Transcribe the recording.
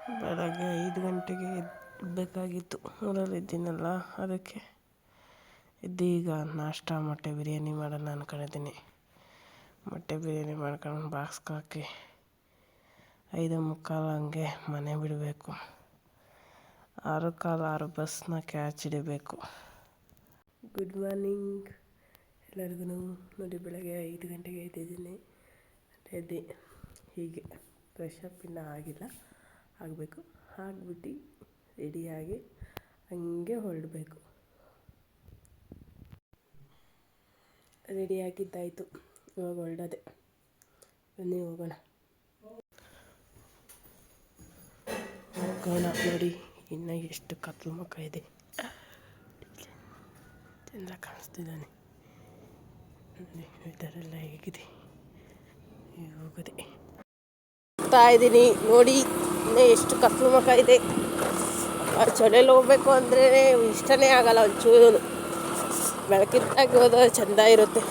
ಬೆಳಗ್ಗೆ 5 ಗಂಟೆಗೆ ಎದ್ದಬೇಕಾಗಿತ್ತು. ಊರಲ್ಲಿದ್ದೀನಲ್ಲ, ಅದಕ್ಕೆ ಎದ್ದೀಗ ನಾಷ್ಟ ಮೊಟ್ಟೆ ಬಿರಿಯಾನಿ ಮಾಡೋಣ ಅಂದ್ಕೊಂಡಿದ್ದೀನಿ. ಮೊಟ್ಟೆ ಬಿರಿಯಾನಿ ಮಾಡ್ಕೊಂಡು ಬಾಕ್ಸ್ಗೆ ಹಾಕಿ 5:45 ಹಂಗೆ ಮನೆ ಬಿಡಬೇಕು. 6:15 6 ಬಸ್ನ ಕ್ಯಾಚ್ ಹಿಡಿಬೇಕು. ಗುಡ್ ಮಾರ್ನಿಂಗ್ ಎಲ್ಲರಿಗೂ. ನೋಡಿ, ಬೆಳಗ್ಗೆ 5 ಗಂಟೆಗೆ ಎದ್ದಿದ್ದೀನಿ. ಎದ್ದು ಹೀಗೆ ಫ್ರೆಶ್ ಅಪ್ ಇನ್ನೂ ಆಗಿಲ್ಲ, ಆಗಬೇಕು. ಆಗಿಬಿಟ್ಟು ರೆಡಿಯಾಗಿ ಹಂಗೆ ಹೊರಡಬೇಕು. ರೆಡಿಯಾಗಿದ್ದಾಯಿತು, ಇವಾಗ ಹೊರಡೋದೆ. ಬನ್ನಿ ಹೋಗೋಣ. ನೋಡಿ, ಇನ್ನು ಎಷ್ಟು ಕತ್ಲು ಮುಖ ಇದೆ, ಚೆಂದ ಕಾಣಿಸ್ತಿದ್ದಾನೆ. ನೋಡಿ ವೆದರೆಲ್ಲ ಹೇಗಿದೆ, ಹೋಗೋದೆ. ಹೋಗ್ತಾ ಇದ್ದೀನಿ ನೋಡಿ, ಇನ್ನೂ ಎಷ್ಟು ಕತ್ಲು ಮುಖ ಇದೆ. ಚಳಿಯಲ್ಲಿ ಹೋಗ್ಬೇಕು ಅಂದರೆ ಇಷ್ಟನೇ ಆಗಲ್ಲ ಒಂಚೂರು. ಬೆಳಕಿದ್ದಾಗಿ ಹೋದ್ರೆ ಚೆಂದ ಇರುತ್ತೆ.